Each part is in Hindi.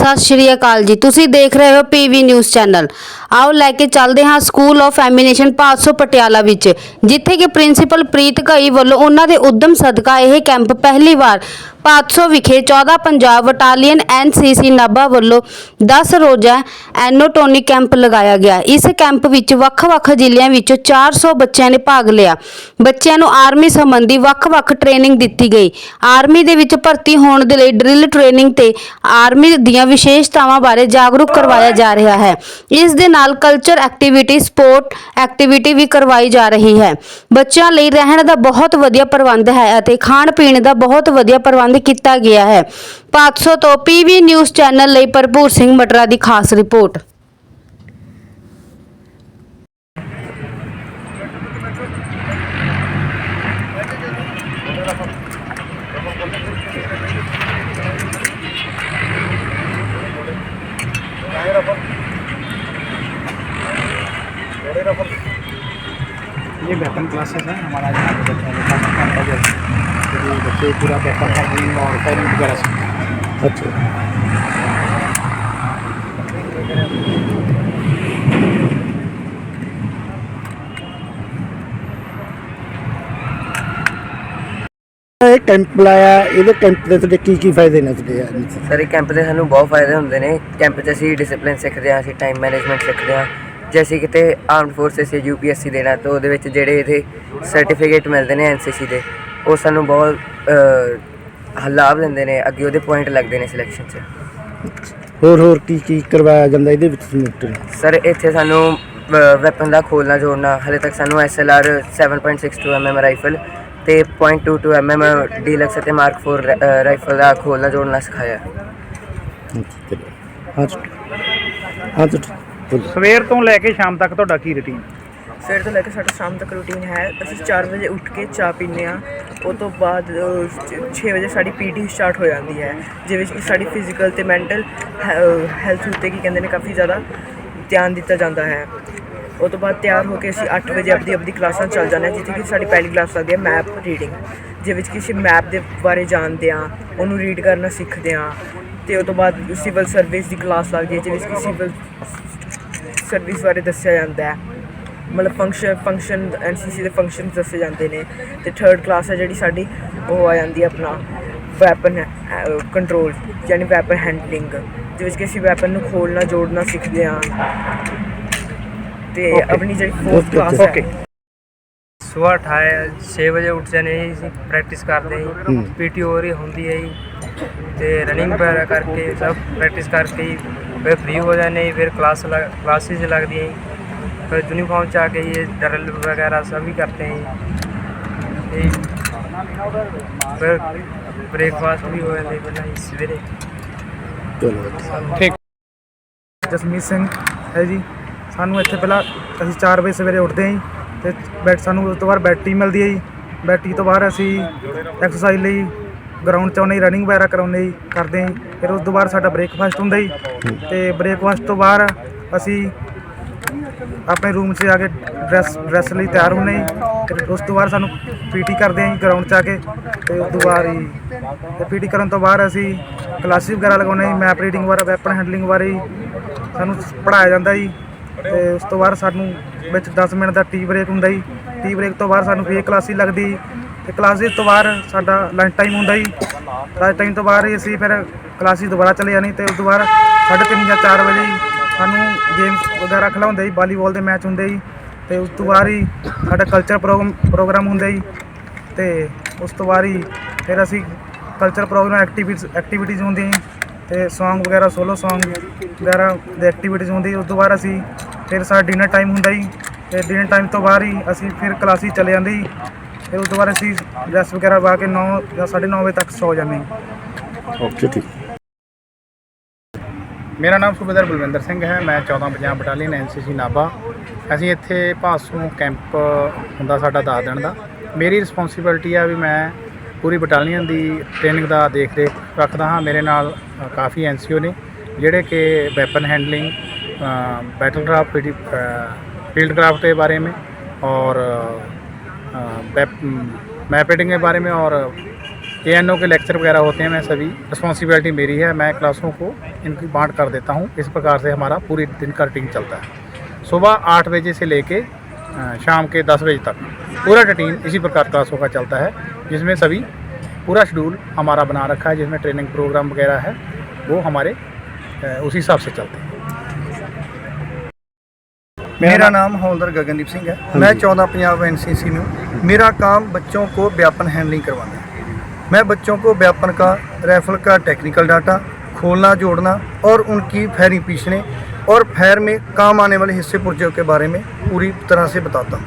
सत श्री अकाल जी। तुसी देख रहे हो पीवी न्यूज़ चैनल। आओ लैके चलते हाँ स्कूल ऑफ एमीनेशन भादसों पटियाला विच, जिथे कि प्रिंसीपल प्रीत घई वालों उन्हां दे उद्यम सदका यह कैंप पहली बार भादसों विखे 14 पंजाब बटालीयन एनसीसी नाभा वालों 10 रोज़ा एनोटोनिक कैंप लगाया गया। इस कैंप विच वख-वख जिलिਆਂ ਵਿੱਚੋਂ 400 ਬੱਚਿਆਂ ने भाग लिया। ਬੱਚਿਆਂ ਨੂੰ आर्मी संबंधी वख-वख ट्रेनिंग दी गई। आर्मी ਦੇ ਵਿੱਚ ਭਰਤੀ ਹੋਣ ਦੇ ਲਈ ਡਰਿਲ ट्रेनिंग ਤੇ आर्मी ਦੀਆਂ ਵਿਸ਼ੇਸ਼ਤਾਵਾਂ ਬਾਰੇ ਜਾਗਰੂਕ ਕਰਵਾਇਆ ਜਾ ਰਿਹਾ ਹੈ। ਇਸ ਦੇ ਨਾਲ ਕਲਚਰ ਐਕਟੀਵਿਟੀ ਸਪੋਰਟ ਐਕਟੀਵਿਟੀ ਵੀ ਕਰਵਾਈ ਜਾ ਰਹੀ ਹੈ। ਬੱਚਿਆਂ ਲਈ ਰਹਿਣ ਦਾ ਬਹੁਤ ਵਧੀਆ ਪ੍ਰਬੰਧ ਹੈ ਅਤੇ ਖਾਣ ਪੀਣ ਦਾ ਬਹੁਤ ਵਧੀਆ ਪ੍ਰਬੰਧ ਕੀਤਾ ਗਿਆ ਹੈ। ਭਾਦਸੋਂ ਤੋਂ ਪੀਵੀ ਨਿਊਜ਼ ਚੈਨਲ ਲਈ ਭਰਪੂਰ ਸਿੰਘ ਮਟਰਾ ਦੀ ਖਾਸ ਰਿਪੋर्ट। ये वेपन क्लासेस है हमारा यहाँ पे बच्चे पूरा वेपन हैंडलिंग और फायरिंग वगैरह सीखते हैं। अच्छा, ਇਹ ਕੈਂਪ ਲਾਇਆ, ਇਹਦੇ ਕੈਂਪ ਦੇ ਤੁਹਾਡੇ ਕੀ ਫਾਇਦੇ ਨੇ ਤੁਹਾਡੇ? ਸਰ ਇਹ ਕੈਂਪ ਦੇ ਸਾਨੂੰ ਬਹੁਤ ਫਾਇਦੇ ਹੁੰਦੇ ਨੇ। ਕੈਂਪ 'ਚ ਅਸੀਂ ਡਿਸਪਲਿਨ ਸਿੱਖਦੇ ਹਾਂ, ਅਸੀਂ ਟਾਈਮ ਮੈਨੇਜਮੈਂਟ ਸਿੱਖਦੇ ਹਾਂ। ਜੇ ਅਸੀਂ ਕਿਤੇ ਆਰਮਡ ਫੋਰਸਿਸ ਜਾਂ UPSC ਦੇਣਾ ਤਾਂ ਉਹਦੇ ਵਿੱਚ ਜਿਹੜੇ ਇਹਦੇ ਸਰਟੀਫਿਕੇਟ ਮਿਲਦੇ ਨੇ NCC ਦੇ, ਉਹ ਸਾਨੂੰ ਬਹੁਤ ਲਾਭ ਦਿੰਦੇ ਨੇ। ਅੱਗੇ ਉਹਦੇ ਪੁਆਇੰਟ ਲੱਗਦੇ ਨੇ ਸਿਲੈਕਸ਼ਨ 'ਚ। ਹੋਰ ਕੀ ਕਰਵਾਇਆ ਜਾਂਦਾ ਇਹਦੇ ਵਿੱਚ? ਸਰ ਇੱਥੇ ਸਾਨੂੰ ਵੈਪਨ ਦਾ ਖੋਲ੍ਹਣਾ ਜੋੜਨਾ, ਹਾਲੇ ਤੱਕ ਸਾਨੂੰ SLR 7.62 mm ਰਾਈਫਲ ਤੇ 0.22 mm ਡੀਲਕਸ ਅਤੇ ਮਾਰਕ 4 ਰਾਈਫਲ ਦਾ ਖੋਲ੍ਹਣਾ ਜੋੜਨਾ ਸਿਖਾਇਆ। ਸਵੇਰ ਤੋਂ ਲੈ ਕੇ ਸ਼ਾਮ ਤੱਕ ਤੁਹਾਡਾ ਕੀ ਰੂਟੀਨ? ਸਵੇਰ ਤੋਂ ਲੈ ਕੇ ਸਾਡਾ ਸ਼ਾਮ ਤੱਕ ਰੂਟੀਨ ਹੈ। ਅਸੀਂ 4 ਵਜੇ ਉੱਠ ਕੇ ਚਾਹ ਪੀਂਦੇ ਹਾਂ। ਉਸ ਤੋਂ ਬਾਅਦ 6 ਵਜੇ ਸਾਡੀ PT ਸਟਾਰਟ ਹੋ ਜਾਂਦੀ ਹੈ, ਜਿਸ ਵਿੱਚ ਕਿ ਸਾਡੀ ਫਿਜ਼ੀਕਲ ਅਤੇ ਮੈਂਟਲ ਹੈਲਥ ਉੱਤੇ ਕੀ ਕਹਿੰਦੇ ਨੇ ਕਾਫੀ ਜ਼ਿਆਦਾ ਧਿਆਨ ਦਿੱਤਾ ਜਾਂਦਾ ਹੈ। ਉਹ ਤੋਂ ਬਾਅਦ ਤਿਆਰ ਹੋ ਕੇ ਅਸੀਂ 8 ਵਜੇ ਆਪਦੀ ਕਲਾਸਾਂ ਚੱਲ ਜਾਂਦੇ ਹਾਂ, ਜਿੱਥੇ ਕਿ ਸਾਡੀ ਪਹਿਲੀ ਕਲਾਸ ਲੱਗਦੀ ਹੈ ਮੈਪ ਰੀਡਿੰਗ, ਜਿਸ ਵਿੱਚ ਕਿ ਅਸੀਂ ਮੈਪ ਦੇ ਬਾਰੇ ਜਾਣਦੇ ਹਾਂ, ਉਹਨੂੰ ਰੀਡ ਕਰਨਾ ਸਿੱਖਦੇ ਹਾਂ। ਅਤੇ ਉਹ ਤੋਂ ਬਾਅਦ ਸਿਵਲ ਸਰਵਿਸ ਦੀ ਕਲਾਸ ਲੱਗਦੀ ਹੈ, ਜਿਸ ਵਿੱਚ ਕਿ ਸਿਵਲ ਸਰਵਿਸ ਬਾਰੇ ਦੱਸਿਆ ਜਾਂਦਾ ਹੈ, ਮਤਲਬ ਫੰਕਸ਼ਨ NCC ਦੇ ਫੰਕਸ਼ਨ ਦੱਸੇ ਜਾਂਦੇ ਨੇ। ਅਤੇ 3rd ਕਲਾਸ ਹੈ ਜਿਹੜੀ ਸਾਡੀ, ਉਹ ਆ ਜਾਂਦੀ ਹੈ ਆਪਣਾ ਵੈਪਨ ਕੰਟਰੋਲ, ਯਾਨੀ ਵੈਪਨ ਹੈਂਡਲਿੰਗ, ਜਿਸ ਵਿੱਚ ਕਿ ਅਸੀਂ ਵੈਪਨ ਨੂੰ ਖੋਲ੍ਹਣਾ ਜੋੜਨਾ ਸਿੱਖਦੇ ਹਾਂ। ਅਤੇ ਆਪਣੀ ਜਿਹੜੀ 4th ਕਲਾਸ ਹੈ, सुबह 6 ਵਜੇ ਉੱਠ ਜਾਂਦੇ ਜੀ, ਪ੍ਰੈਕਟਿਸ ਕਰਦੇ ਜੀ। PT ਹੋ ਰਹੀ ਹੁੰਦੀ ਹੈ ਜੀ, ਅਤੇ ਰਨਿੰਗ ਵਗੈਰਾ ਕਰਕੇ ਸਭ ਪ੍ਰੈਕਟਿਸ ਕਰਕੇ ਜੀ ਫਿਰ ਫ੍ਰੀ ਹੋ ਜਾਂਦੇ ਜੀ। ਫਿਰ ਕਲਾਸਿਸ लगती हैं, फिर यूनिफॉर्म च आके ये ड्रिल वगैरह सभी करते हैं। फिर ब्रेकफास्ट भी हो जाते पहले सवेरे। ठीक। ਜਸਮੀਤ ਸਿੰਘ ਹੈ ਜੀ। ਸਾਨੂੰ ਇੱਥੇ ਪਹਿਲਾਂ ਅਸੀਂ 4 ਵਜੇ ਸਵੇਰੇ ਉੱਠਦੇ ਹਾਂ ਜੀ, ਅਤੇ ਸਾਨੂੰ ਉਸ ਤੋਂ ਬਾਅਦ ਬੈਡ ਟੀ ਮਿਲਦੀ ਹੈ ਜੀ। ਬੈਡ ਟੀ ਤੋਂ ਬਾਅਦ ਅਸੀਂ ਐਕਸਰਸਾਈਜ਼ ਲਈ ਗਰਾਊਂਡ 'ਚ ਆਉਂਦੇ, ਰਨਿੰਗ ਵਗੈਰਾ ਕਰਾਉਂਦੇ ਕਰਦੇ ਹਾਂ। ਫਿਰ ਉਸ ਤੋਂ ਬਾਅਦ ਸਾਡਾ ਬ੍ਰੇਕਫਾਸਟ ਹੁੰਦਾ ਜੀ, ਅਤੇ ਬ੍ਰੇਕਫਾਸਟ ਤੋਂ ਬਾਅਦ ਅਸੀਂ ਆਪਣੇ ਰੂਮ 'ਚ ਆ ਕੇ ਡਰੈਸ ਲਈ ਤਿਆਰ ਹੁੰਦੇ ਜੀ। ਫਿਰ ਉਸ ਤੋਂ ਬਾਅਦ ਸਾਨੂੰ PT ਕਰਦੇ ਹਾਂ ਜੀ ਗਰਾਊਂਡ 'ਚ ਆ ਕੇ। ਅਤੇ ਉਸ ਤੋਂ ਬਾਅਦ ਜੀ PT ਕਰਨ ਤੋਂ ਬਾਅਦ ਅਸੀਂ ਕਲਾਸਿਸ ਵਗੈਰਾ ਲਗਾਉਂਦੇ ਜੀ, ਮੈਪ ਰੀਡਿੰਗ ਬਾਰੇ, ਵੈਪਨ ਹੈਂਡਲਿੰਗ ਬਾਰੇ ਸਾਨੂੰ ਪੜ੍ਹਾਇਆ ਜਾਂਦਾ ਜੀ। ਅਤੇ ਉਸ ਤੋਂ ਬਾਅਦ ਸਾਨੂੰ ਵਿੱਚ 10 ਮਿੰਟ ਦਾ ਟੀ ਬ੍ਰੇਕ ਹੁੰਦਾ ਜੀ। ਟੀ ਬ੍ਰੇਕ ਤੋਂ ਬਾਅਦ ਸਾਨੂੰ ਫੇਰ ਕਲਾਸਿਸ ਲੱਗਦੀ, ਅਤੇ ਕਲਾਸਿਸ ਤੋਂ ਬਾਅਦ ਸਾਡਾ ਲੰਚ ਟਾਈਮ ਹੁੰਦਾ ਜੀ। ਲੰਚ ਟਾਈਮ ਤੋਂ ਬਾਅਦ ਹੀ ਅਸੀਂ ਫਿਰ ਕਲਾਸਿਸ ਦੁਬਾਰਾ ਚਲੇ ਜਾਣੀ, ਅਤੇ ਉਸ ਤੋਂ ਬਾਅਦ 3:30 ਜਾਂ 4 ਵਜੇ ਸਾਨੂੰ ਗੇਮਸ ਵਗੈਰਾ ਖਿਲਾਉਂਦੇ ਜੀ, ਵਾਲੀਬਾਲ ਦੇ ਮੈਚ ਹੁੰਦੇ ਜੀ। ਅਤੇ ਉਸ ਤੋਂ ਬਾਅਦ ਹੀ ਸਾਡਾ ਕਲਚਰ ਪ੍ਰੋਗਰਾਮ ਹੁੰਦੇ ਜੀ। ਅਤੇ ਉਸ ਤੋਂ ਬਾਅਦ ਹੀ ਫਿਰ ਅਸੀਂ ਕਲਚਰ ਪ੍ਰੋਗਰਾਮ ਐਕਟੀਵਿਟੀਜ਼ ਹੁੰਦੀਆਂ ਜੀ, ਅਤੇ ਸੌਂਗ ਵਗੈਰਾ, ਸੋਲੋ ਸੌਂਗ ਵਗੈਰਾ ਦੀ ਐਕਟੀਵਿਟੀਜ਼ ਹੁੰਦੀ। ਉਸ ਤੋਂ ਬਾਅਦ ਅਸੀਂ ਫਿਰ ਸਾਡਾ ਡਿਨਰ ਟਾਈਮ ਹੁੰਦਾ ਜੀ, ਅਤੇ ਡਿਨਰ ਟਾਈਮ ਤੋਂ ਬਾਅਦ ਹੀ ਅਸੀਂ ਫਿਰ ਕਲਾਸਿਸ ਚਲੇ ਜਾਂਦੇ ਜੀ। ਫਿਰ ਉਸ ਤੋਂ ਬਾਅਦ ਅਸੀਂ ਡਰੈਸ ਵਗੈਰਾ ਪਾ ਕੇ 9 ਜਾਂ 9:30 ਵਜੇ ਤੱਕ ਸੌ ਜਾਂਦੇ ਜੀ। ਓਕੇ, ਠੀਕ। ਮੇਰਾ ਨਾਮ ਸੂਬੇਦਾਰ ਬਲਵਿੰਦਰ ਸਿੰਘ ਹੈ। ਮੈਂ 14 ਪੰਜਾਬ ਬਟਾਲੀਅਨ NCC ਨਾਭਾ। ਅਸੀਂ ਇੱਥੇ ਭਾਦਸੋਂ ਕੈਂਪ ਹੁੰਦਾ ਸਾਡਾ 10 ਦਿਨ ਦਾ। ਮੇਰੀ ਰਿਸਪੌਂਸੀਬਿਲਟੀ ਆ ਵੀ ਮੈਂ ਪੂਰੀ ਬਟਾਲੀਅਨ ਦੀ ਟ੍ਰੇਨਿੰਗ ਦਾ ਦੇਖ ਰੇਖ ਰੱਖਦਾ ਹਾਂ। ਮੇਰੇ ਨਾਲ ਕਾफ़ी NCO ਨੇ ਜਿਹੜੇ कि weapon handling, battle craft, field craft के बारे में और मैप रीडिंग के बारे में और ANO के लेक्चर वगैरह होते हैं। मैं सभी रिस्पॉन्सिबिलिटी मेरी है। मैं क्लासों को इनकी बांट कर देता हूँ। इस प्रकार से हमारा पूरे दिन का रूटीन चलता है। सुबह 8 बजे से लेके शाम के 10 बजे तक पूरा रूटीन इसी प्रकार क्लासों का चलता है, जिसमें सभी पूरा शेड्यूल हमारा बना रखा है, जिसमें ट्रेनिंग प्रोग्राम वगैरह है वो हमारे उसी हिसाब से चलते हैं। मेरा नाम हौलदार गगनदीप सिंह है। मैं 14 पंजाब एनसीसी में हूँ। मेरा काम बच्चों को व्यापन हैंडलिंग करवाना है। मैं बच्चों को व्यापन का, राइफल का टेक्निकल डाटा खोलना, जोड़ना और उनकी फायरिंग पीछने और फायर में काम आने वाले हिस्से पुर्जों के बारे में पूरी तरह से बताता हूँ।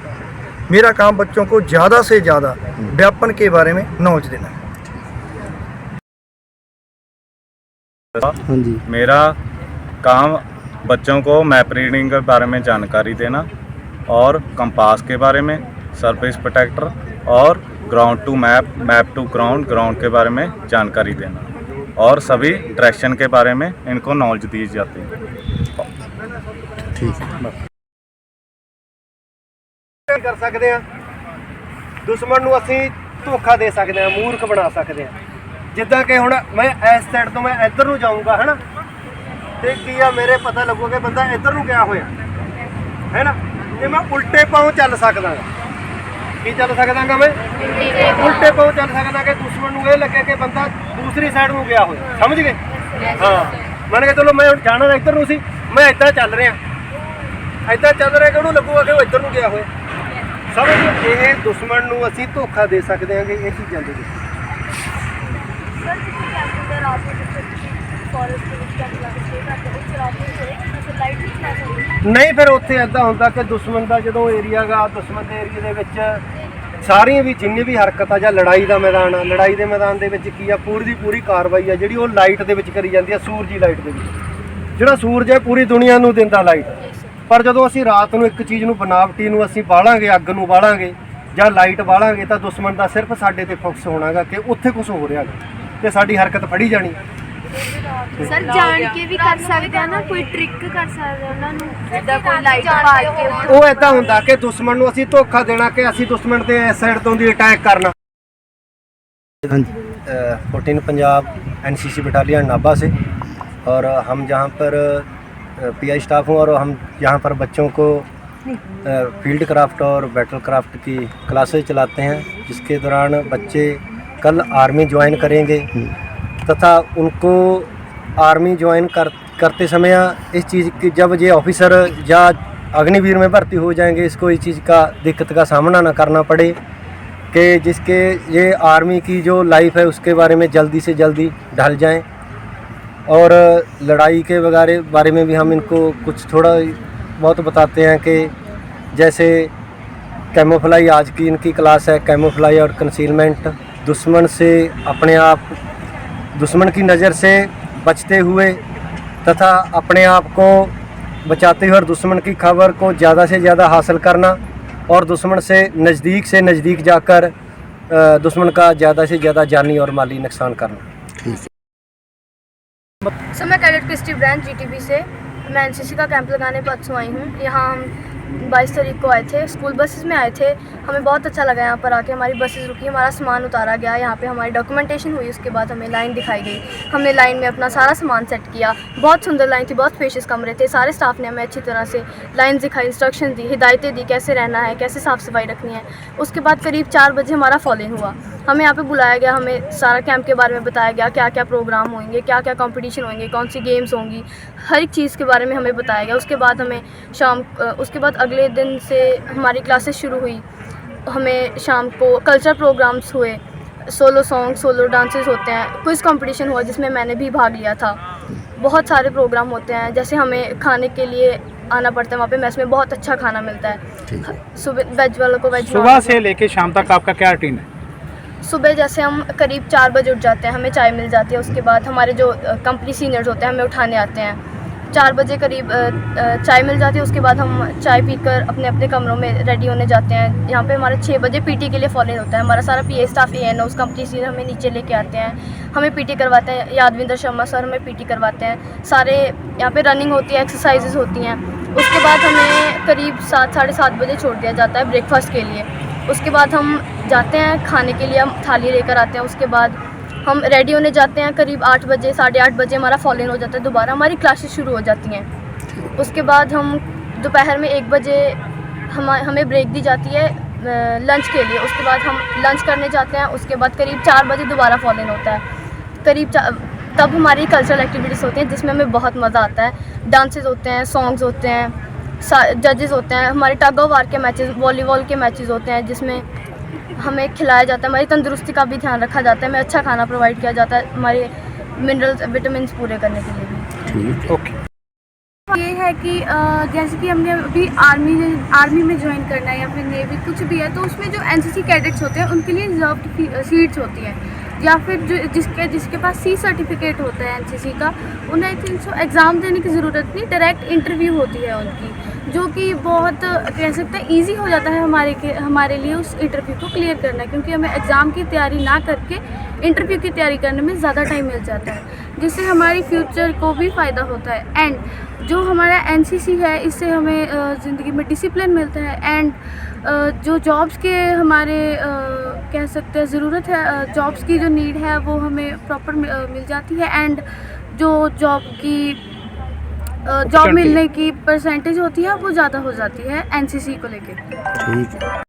मेरा काम बच्चों को ज़्यादा से ज़्यादा व्यापन के बारे में नॉलेज देना है। मेरा काम बच्चों को मैप रीडिंग के बारे में जानकारी देना और कंपास के बारे में, सरफेस प्रोटेक्टर और ground to map, map to ground, ground के बारे में जानकारी देना और सभी डायरेक्शन के बारे में इनको नॉलेज दी जाती है। कर सकते हैं दुश्मन ਨੂੰ ਅਸੀਂ ਧੋਖਾ ਦੇ ਸਕਦੇ ਹਾਂ, ਮੂਰਖ ਬਣਾ ਸਕਦੇ ਹਾਂ। ਜਿੱਦਾਂ ਕਿ ਹੁਣ ਮੈਂ ਇਸ ਸਾਈਡ ਤੋਂ ਮੈਂ ਇੱਧਰ ਨੂੰ ਜਾਊਂਗਾ ਹੈ ਨਾ, ਤੇ ਕੀ ਆ ਮੇਰੇ ਪਤਾ ਲੱਗੂਗਾ ਕਿ ਬੰਦਾ ਇੱਧਰ ਨੂੰ ਗਿਆ ਹੋਇਆ ਹੈ ਨਾ, ਤੇ ਮੈਂ ਉਲਟੇ ਪਾਉਂ ਚੱਲ ਸਕਦਾ ਹਾਂ। ਕੀ ਚੱਲ ਸਕਦਾਗਾ ਮੈਂ? ਉਲਟੇ ਪਾਉਂ ਚੱਲ ਸਕਦਾ ਕਿ ਦੁਸ਼ਮਣ ਨੂੰ ਇਹ ਲੱਗੇ ਕਿ ਬੰਦਾ ਦੂਸਰੀ ਸਾਈਡ ਨੂੰ ਗਿਆ ਹੋਇਆ। ਸਮਝ ਗਏ? ਹਾਂ, ਮੰਨ ਕੇ ਚਲੋ ਮੈਂ ਹੁਣ ਜਾਣਾ ਇੱਧਰ ਨੂੰ ਸੀ, ਮੈਂ ਇੱਦਾਂ ਚੱਲ ਰਿਹਾ ਕਿ ਉਹਨੂੰ ਲੱਗੂਗਾ ਕਿ ਉਹ ਇੱਧਰ ਨੂੰ ਗਿਆ ਹੋਇਆ। ਸਮਝ ਇਹ ਦੁਸ਼ਮਣ ਨੂੰ ਅਸੀਂ ਧੋਖਾ ਦੇ ਸਕਦੇ ਹਾਂਗੇ ਇਹ ਚੀਜ਼ਾਂ ਦੇ ਵਿੱਚ। ਨਹੀਂ, ਫਿਰ ਉੱਥੇ ਇੱਦਾਂ ਹੁੰਦਾ ਕਿ ਦੁਸ਼ਮਣ ਦਾ ਜਦੋਂ ਏਰੀਆ ਗਾ, ਦੁਸ਼ਮਣ ਦੇ ਏਰੀਏ ਦੇ ਵਿੱਚ ਸਾਰੀਆਂ ਵੀ ਜਿੰਨੀ ਵੀ ਹਰਕਤ ਆ ਜਾਂ ਲੜਾਈ ਦਾ ਮੈਦਾਨ ਆ, ਲੜਾਈ ਦੇ ਮੈਦਾਨ ਦੇ ਵਿੱਚ ਕੀ ਆ, ਪੂਰੀ ਦੀ ਪੂਰੀ ਕਾਰਵਾਈ ਆ ਜਿਹੜੀ ਉਹ ਲਾਈਟ ਦੇ ਵਿੱਚ ਕਰੀ ਜਾਂਦੀ ਆ, ਸੂਰਜੀ ਲਾਈਟ ਦੇ ਵਿੱਚ। ਜਿਹੜਾ ਸੂਰਜ ਹੈ ਪੂਰੀ ਦੁਨੀਆ ਨੂੰ ਦਿੰਦਾ ਲਾਈਟ, ਪਰ ਜਦੋਂ ਅਸੀਂ ਰਾਤ ਨੂੰ ਇੱਕ ਚੀਜ਼ ਨੂੰ ਬਨਾਵਟੀ ਨੂੰ ਅਸੀਂ ਬਾਲਾਂਗੇ, ਅੱਗ ਨੂੰ ਬਾਲਾਂਗੇ ਜਾਂ ਲਾਈਟ ਬਾਲਾਂਗੇ, ਤਾਂ ਦੁਸ਼ਮਣ ਦਾ ਸਿਰਫ ਸਾਡੇ ਤੇ ਫੋਕਸ ਹੋਣਾਗਾ ਕਿ ਉੱਥੇ ਕੁਝ ਹੋ ਰਿਹਾ ਤੇ ਸਾਡੀ ਹਰਕਤ ਫੜੀ ਜਾਣੀ। ਸਰ ਜਾਣ ਕੇ ਵੀ ਕਰ ਸਕਦੇ ਆ ਨਾ, ਕੋਈ ਟ੍ਰਿਕ ਕਰ ਸਕਦੇ ਆ ਉਹਨਾਂ ਨੂੰ, ਜਿੱਦਾਂ ਕੋਈ ਲਾਈਟ ਪਾ ਕੇ। ਉਹ ਇਦਾਂ ਹੁੰਦਾ ਕਿ ਦੁਸ਼ਮਣ ਨੂੰ ਅਸੀਂ ਧੋਖਾ ਦੇਣਾ ਕਿ ਅਸੀਂ ਦੁਸ਼ਮਣ ਤੇ ਇਸ ਸਾਈਡ ਤੋਂ ਦੀ ਅਟੈਕ करना। 14 पंजाब एनसीसी बटालियन नाभा से, और हम जहाँ पर पीआई स्टाफ हूँ और हम यहाँ पर बच्चों को फील्ड क्राफ्ट और बैटल क्राफ्ट की क्लासेस चलाते हैं, जिसके दौरान बच्चे कल आर्मी ज्वाइन करेंगे तथा उनको आर्मी ज्वाइन करते समय इस चीज़ की, जब ये ऑफिसर या अग्निवीर में भर्ती हो जाएंगे, इसको इस चीज़ का दिक्कत का सामना ना करना पड़े कि जिसके ये आर्मी की जो लाइफ है उसके बारे में जल्दी से जल्दी ढल जाएं। और लड़ाई के बारे में भी हम इनको कुछ थोड़ा बहुत बताते हैं कि जैसे कैमोफ्लाई, आज की इनकी क्लास है कैमोफ्लाई और कंसीलमेंट, दुश्मन से अपने आप, दुश्मन की नज़र से बचते हुए तथा अपने आप को बचाते हुए और दुश्मन की खबर को ज़्यादा से ज़्यादा हासिल करना और दुश्मन से नज़दीक जाकर दुश्मन का ज़्यादा से ज़्यादा जानी और माली नुकसान करना। सर मैं कैडेट क्रिस्टी ब्रांच जीटीबी से, मैं एनसीसी का कैंप लगाने परसों आई हूँ। यहाँ हम 22 तारीख को आए थे, स्कूल बसेस में आए थे। हमें बहुत अच्छा लगा यहाँ पर आके, हमारी बसेस रुकी, हमारा सामान उतारा गया, यहाँ पे हमारी डॉक्यूमेंटेशन हुई, उसके बाद हमें लाइन दिखाई गई, हमने लाइन में अपना सारा सामान सेट किया। बहुत सुंदर लाइन थी, बहुत स्पेशियस कमरे थे, सारे स्टाफ ने हमें अच्छी तरह से लाइन दिखाई, इंस्ट्रक्शन दी, हिदायतें दी कैसे रहना है, कैसे साफ़ सफाई रखनी है। उसके बाद करीब 4 बजे हमारा फॉलिंग हुआ, हमें यहाँ पे बुलाया गया, हमें सारा कैंप के बारे में बताया गया, क्या क्या प्रोग्राम होंगे, क्या क्या कंपटीशन होंगे, कौन सी गेम्स होंगी, हर एक चीज़ के बारे में हमें बताया गया। उसके बाद हमें उसके बाद अगले दिन से हमारी क्लासेस शुरू हुई। हमें शाम को कल्चर प्रोग्राम्स हुए, सोलो सॉन्ग, सोलो डांसेस होते हैं, क्विज़ कंपटीशन हुआ जिसमें मैंने भी भाग लिया था। बहुत सारे प्रोग्राम होते हैं, जैसे हमें खाने के लिए आना पड़ता है, वहाँ पे मेस में बहुत अच्छा खाना मिलता है। सुबह वेज वालों को वेज, सुबह से लेके शाम तक आपका क्या रूटीन है? सुबह जैसे हम करीब 4 बजे उठ जाते हैं, हमें चाय मिल जाती है। उसके बाद हमारे जो कंपनी सीनियर्स होते हैं हमें उठाने आते हैं, 4 बजे करीब चाय मिल जाती है। उसके बाद हम चाय पीकर अपने अपने कमरों में रेडी होने जाते हैं। यहाँ पे हमारे 6 बजे पीटी के लिए फॉलोइन होता है, हमारा सारा पीए स्टाफ एएनओ कंपनी सीनियर हमें नीचे लेके आते हैं, हमें पीटी करवाते हैं। यादविंदर शर्मा सर हमें पीटी करवाते हैं। सारे यहाँ पे रनिंग होती है, एक्सरसाइजेज होती हैं। उसके बाद हमें करीब 7 साढ़े 7 बजे छोड़ दिया जाता है ब्रेकफास्ट के लिए। उसके बाद हम जाते हैं खाने के लिए, हम थाली लेकर आते हैं। उसके बाद हम रेडी होने जाते हैं करीब 8 बजे 8:30 बजे हमारा फॉल इन हो जाता है, दोबारा हमारी क्लासेस शुरू हो जाती हैं। उसके बाद हम दोपहर में 1 बजे हमें ब्रेक दी जाती है लंच के लिए। उसके बाद हम लंच करने जाते हैं। उसके बाद करीब 4 बजे दोबारा फॉल इन होता है। तब हमारी कल्चरल एक्टिविटीज़ होती हैं जिसमें हमें बहुत मज़ा आता है। डांसेस होते हैं, सॉन्ग्स होते हैं, जजेस होते हैं, हमारे टग ऑफ वार के मैचेस, वॉलीबॉल के मैचेस होते हैं जिसमें हमें खिलाया जाता है, हमारी तंदुरुस्ती का भी ध्यान रखा जाता है, हमें अच्छा खाना प्रोवाइड किया जाता है हमारे मिनरल्स विटामिन पूरे करने के लिए भी। ओके। ये है कि जैसे कि हमने अभी आर्मी में ज्वाइन करना है या फिर नेवी कुछ भी है, तो उसमें जो एनसीसी कैडेट्स होते हैं उनके लिए रिजर्व सीट्स होती हैं, या फिर जो जिसके पास सी सर्टिफिकेट होता है एनसीसी का, उन्हें आई थिंक सो एग्ज़ाम देने की ज़रूरत नहीं, डायरेक्ट इंटरव्यू होती है उनकी, जो कि बहुत कह सकते हैं ईजी हो जाता है हमारे लिए उस इंटरव्यू को क्लियर करना, क्योंकि हमें एग्ज़ाम की तैयारी ना करके इंटरव्यू की तैयारी करने में ज़्यादा टाइम मिल जाता है, जिससे हमारी फ्यूचर को भी फ़ायदा होता है। एंड जो हमारा एनसीसी है, इससे हमें ज़िंदगी में डिसिप्लिन मिलता है। एंड जो जॉब्स के हमारे कह सकते हैं ज़रूरत है, जॉब्स की जो नीड है वो हमें प्रॉपर मिल जाती है। एंड जो जॉब मिलने की परसेंटेज होती है वो ज़्यादा हो जाती है एनसीसी को लेके। ठीक है।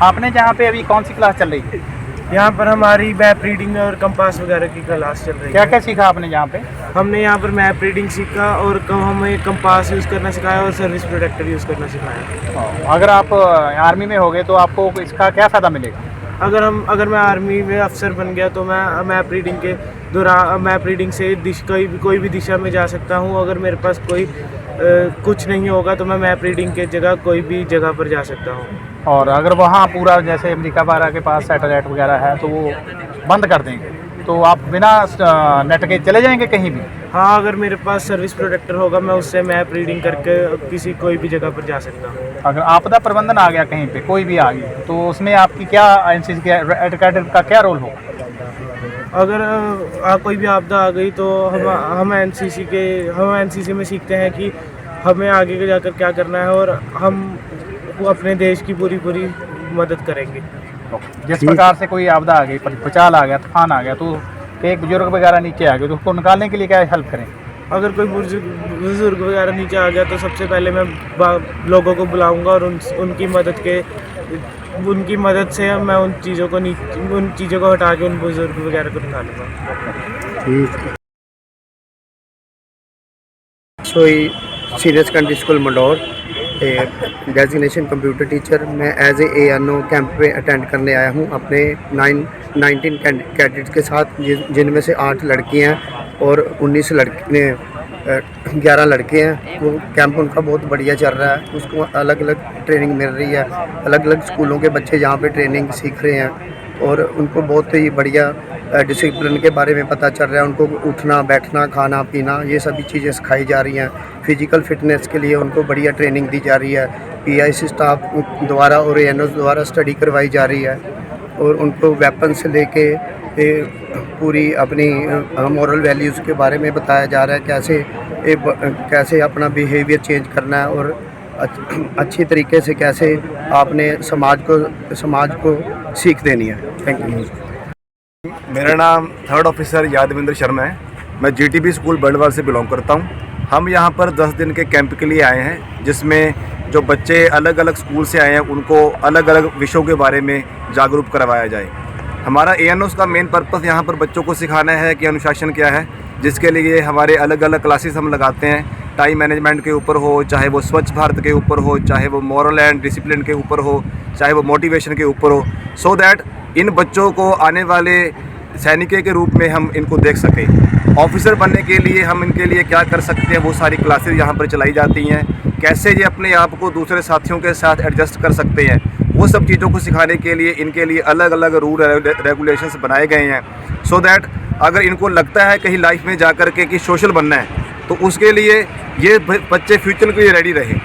आपने जहाँ पे अभी कौन सी क्लास चल रही है? यहाँ पर हमारी मैप रीडिंग और कंपास वगैरह की क्लास चल रही क्या है। क्या सीखा आपने यहाँ पे? हमने यहाँ पर मैप रीडिंग सीखा और हमें कंपास यूज़ करना सिखाया और सर्विस प्रोटेक्टर यूज़ करना सिखाया। अगर आप आर्मी में होगे तो आपको इसका क्या फ़ायदा मिलेगा? अगर मैं आर्मी में अफसर बन गया तो मैं मैप रीडिंग के दौरान मैप रीडिंग से कोई भी दिशा में जा सकता हूँ। अगर मेरे पास कोई कुछ नहीं होगा तो मैं मैप रीडिंग के जगह कोई भी जगह पर जा सकता हूँ। और अगर वहाँ पूरा जैसे अमेरिका वगैरह के पास सैटेलाइट वगैरह है तो वो बंद कर देंगे, तो आप बिना नेट के चले जाएंगे कहीं भी? हाँ, अगर मेरे पास सर्विस प्रोटेक्टर होगा मैं उससे मैप रीडिंग करके कोई भी जगह पर जा सकता हूँ। अगर आपदा प्रबंधन आ गया कहीं पे, कोई भी आ गई, तो उसमें आपकी क्या एनसीसी कैडेट का क्या रोल होगा? अगर कोई भी आपदा आ गई तो हम एनसीसी में सीखते हैं कि हमें आगे जाकर क्या करना है और हम अपने देश की पूरी मदद करेंगे। जिस प्रकार से कोई आपदा आ गई, भूचाल आ गया, तूफान आ गया, तो एक बुजुर्ग वगैरह नीचे आ गए, तो उसको निकालने के लिए क्या हेल्प करें? अगर कोई बुजुर्ग वगैरह नीचे आ गया तो सबसे पहले मैं लोगों को बुलाऊंगा और उनकी मदद से मैं उन चीज़ों को हटा के उन बुजुर्ग वगैरह को निकालूंगा। सोई senior secondary school Mandore, designation computer teacher. मैं एज ए ANO कैंप पे अटेंड करने आया हूँ अपने 19 कैडेट्स के साथ, जिनमें से 8 लड़कियाँ और 11 लड़के हैं। वो कैंप उनका बहुत बढ़िया चल रहा है, उसको अलग अलग ट्रेनिंग मिल रही है, अलग अलग स्कूलों के बच्चे यहाँ पे ट्रेनिंग सीख रहे हैं और उनको बहुत ही बढ़िया डिसिप्लिन के बारे में पता चल रहा है। उनको उठना, बैठना, खाना पीना, ये सभी चीज़ें सिखाई जा रही हैं। फिजिकल फिटनेस के लिए उनको बढ़िया ट्रेनिंग दी जा रही है, PIC स्टाफ द्वारा और ANOs द्वारा स्टडी करवाई जा रही है और उनको वेपन से लेके पूरी अपनी मॉरल वैल्यूज़ के बारे में बताया जा रहा है, कैसे अपना बिहेवियर चेंज करना है और अच्छी तरीके से कैसे आपने समाज को सीख देनी है। Thank you. मेरा नाम 3rd ऑफिसर यादविंद्र शर्मा है। मैं GTB स्कूल बर्डवाल से बिलोंग करता हूँ। हम यहाँ पर 10 दिन के कैंप के लिए आए हैं, जिसमें जो बच्चे अलग अलग स्कूल से आए हैं उनको अलग अलग विषयों के बारे में जागरूक करवाया जाए। हमारा ANOs का मेन पर्पस यहाँ पर बच्चों को सिखाना है कि अनुशासन क्या है, जिसके लिए हमारे अलग अलग क्लासेस हम लगाते हैं। टाइम मैनेजमेंट के ऊपर हो, चाहे वो स्वच्छ भारत के ऊपर हो, चाहे वो मॉरल एंड डिसिप्लिन के ऊपर हो, चाहे वो मोटिवेशन के ऊपर हो, सो दैट इन बच्चों को आने वाले सैनिकों के रूप में हम इनको देख सकें। ऑफिसर बनने के लिए हम इनके लिए क्या कर सकते हैं, वो सारी क्लासेस यहाँ पर चलाई जाती हैं। कैसे ये अपने आप को दूसरे साथियों के साथ एडजस्ट कर सकते हैं, वो सब चीज़ों को सिखाने के लिए इनके लिए अलग अलग रूल रेगुलेशंस बनाए गए हैं, सो दैट अगर इनको लगता है कहीं लाइफ में जा कर के कि सोशल बनना है तो उसके लिए ये बच्चे फ्यूचर के लिए रेडी रहे।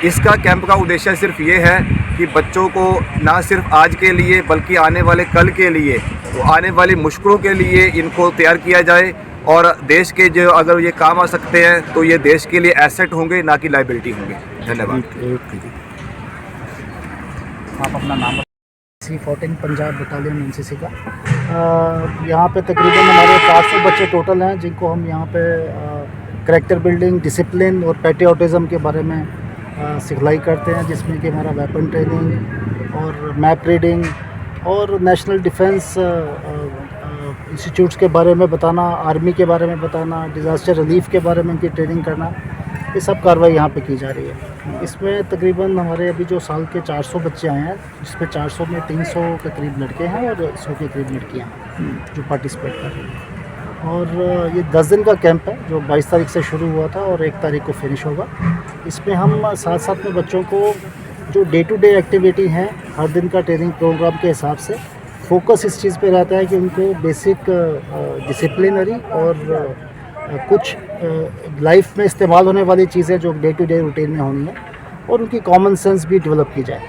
इसका कैंप का उद्देश्य सिर्फ ये है कि बच्चों को ना सिर्फ आज के लिए बल्कि आने वाले कल के लिए, तो आने वाली मुश्किलों के लिए इनको तैयार किया जाए और देश के जो अगर ये काम आ सकते हैं तो ये देश के लिए एसेट होंगे, ना कि लाइबिलिटी होंगे। धन्यवाद। आप अपना नाम? C14 पंजाब बटालियन NCC का। यहाँ पे तकरीबन हमारे 400 बच्चे टोटल हैं, जिनको हम यहाँ पे करैक्टर बिल्डिंग, डिसिप्लिन और पैट्रियोटिज़म के बारे में सिखलाई करते हैं, जिसमें कि हमारा वेपन ट्रेनिंग और मैप रीडिंग और नेशनल डिफेंस इंस्टीट्यूट्स के बारे में बताना, आर्मी के बारे में बताना, डिज़ास्टर रिलीफ के बारे में उनकी ट्रेनिंग करना, ये सब कार्रवाई यहाँ पे की जा रही है। इसमें तकरीबन हमारे अभी जो साल के 400 बच्चे आए हैं, जिसमें 400 में 300 के करीब लड़के हैं और 100 के करीब लड़कियाँ हैं जो पार्टिसिपेट कर रही हैं। और ये 10 दिन का कैंप है जो 22 तारीख से शुरू हुआ था और 1 तारीख को फिनिश होगा। इसमें हम साथ साथ में बच्चों को जो डे टू डे एक्टिविटी हैं, हर दिन का ट्रेनिंग प्रोग्राम के हिसाब से फोकस इस चीज़ पे रहता है कि उनको बेसिक डिसिप्लिनरी और कुछ लाइफ में इस्तेमाल होने वाली चीज़ें जो डे टू डे रूटीन में होनी है और उनकी कॉमन सेंस भी डेवलप की जाए,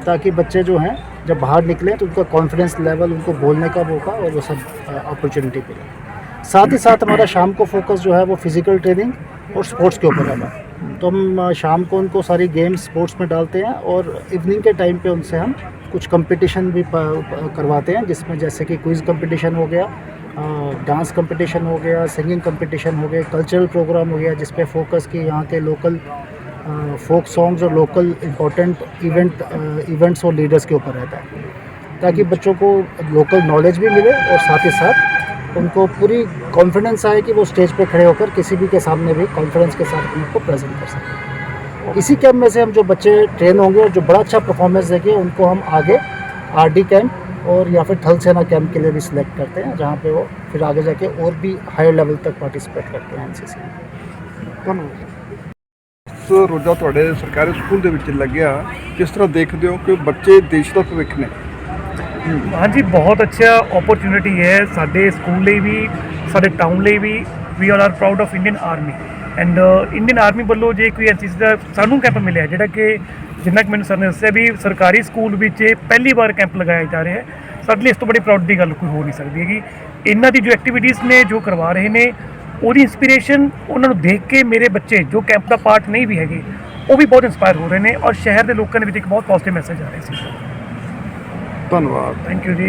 ताकि बच्चे जो हैं जब बाहर निकलें तो उनका कॉन्फिडेंस लेवल, उनको बोलने का मौका और वो सब अपॉर्चुनिटी मिले। साथ ही साथ हमारा शाम को फोकस जो है वो फिज़िकल ट्रेनिंग और स्पोर्ट्स के ऊपर रहता है। तो हम शाम को उनको सारी गेम्स स्पोर्ट्स में डालते हैं और इवनिंग के टाइम पे उनसे हम कुछ कंपटीशन भी करवाते हैं, जिसमें जैसे कि क्विज़ कंपटीशन हो गया, डांस कंपटीशन हो गया, सिंगिंग कंपटीशन हो गया, कल्चरल प्रोग्राम हो गया, जिस पे फोकस की यहाँ के लोकल फोक सॉन्ग्स और लोकल इम्पोर्टेंट इवेंट्स और लीडर्स के ऊपर रहता है, ताकि बच्चों को लोकल नॉलेज भी मिले और साथ ही साथ उनको पूरी कॉन्फिडेंस आए कि वो स्टेज पे खड़े होकर किसी भी के सामने भी कॉन्फिडेंस के साथ अपने को प्रेजेंट कर सकें। इसी कैंप में से हम जो बच्चे ट्रेन होंगे और जो बड़ा अच्छा परफॉर्मेंस देंगे, उनको हम आगे आरडी कैंप और या फिर थल सेना कैंप के लिए भी सिलेक्ट करते हैं, जहाँ पे वो फिर आगे जाके और भी हायर लेवल तक पार्टिसिपेट करते हैं एनसीसी में। ਸੋ ਰੋਜ਼ਾ ਤੁਹਾਡੇ ਸਰਕਾਰੀ ਸਕੂਲ ਦੇ ਵਿੱਚ ਲੱਗਿਆ, ਕਿਸ ਤਰ੍ਹਾਂ ਦੇਖਦੇ ਹੋ ਕਿ ਬੱਚੇ ਦੇਸ਼ ਦਾ ਭਵਿੱਖ ਨੇ? हाँ जी, बहुत अच्छा अपॉर्चुनिटी है साडे स्कूल ਲਈ भी, साडे टाउन ਲਈ भी। We are proud of Indian army and Indian army ਵੱਲੋਂ ਜੇ ਕੋਈ ਐਨਸੀਸੀ ਦਾ ਸਾਨੂੰ ਕੈਂਪ ਮਿਲਿਆ, ਜਿਹੜਾ ਕਿ ਜਿੰਨਾ ਕਿ ਮੈਨੂੰ ਸਰ ਨੇ ਦੱਸਿਆ ਵੀ ਸਰਕਾਰੀ ਸਕੂਲ ਵਿੱਚ ਪਹਿਲੀ ਵਾਰ ਕੈਂਪ ਲਗਾਇਆ ਜਾ ਰਿਹਾ ਹੈ, ਸਾਡੇ ਲਈ ਇਸ ਤੋਂ ਬੜੀ ਪ੍ਰਾਊਡ ਦੀ ਗੱਲ ਕੋਈ ਹੋ ਨਹੀਂ ਸਕਦੀ ਹੈਗੀ। ਇਹਨਾਂ ਦੀ ਜੋ ਐਕਟੀਵਿਟੀਜ਼ ਨੇ ਜੋ ਕਰਵਾ ਰਹੇ ਨੇ, ਉਹਦੀ ਇੰਸਪੀਰੇਸ਼ਨ ਉਹਨਾਂ ਨੂੰ ਦੇਖ ਕੇ ਮੇਰੇ ਬੱਚੇ ਜੋ ਕੈਂਪ ਦਾ ਪਾਰਟ ਨਹੀਂ ਵੀ ਹੈਗੇ, ਉਹ ਵੀ ਬਹੁਤ ਇੰਸਪਾਇਰ ਹੋ ਰਹੇ ਨੇ ਔਰ ਸ਼ਹਿਰ ਦੇ ਲੋਕਾਂ ਦੇ ਵਿੱਚ ਇੱਕ ਬਹੁਤ ਪੋਜ਼ਿਟਿਵ ਮੈਸੇਜ ਆ ਰਿਹਾ ਸੀ। ਧੰਨਵਾਦ। ਥੈਂਕ ਯੂ ਜੀ।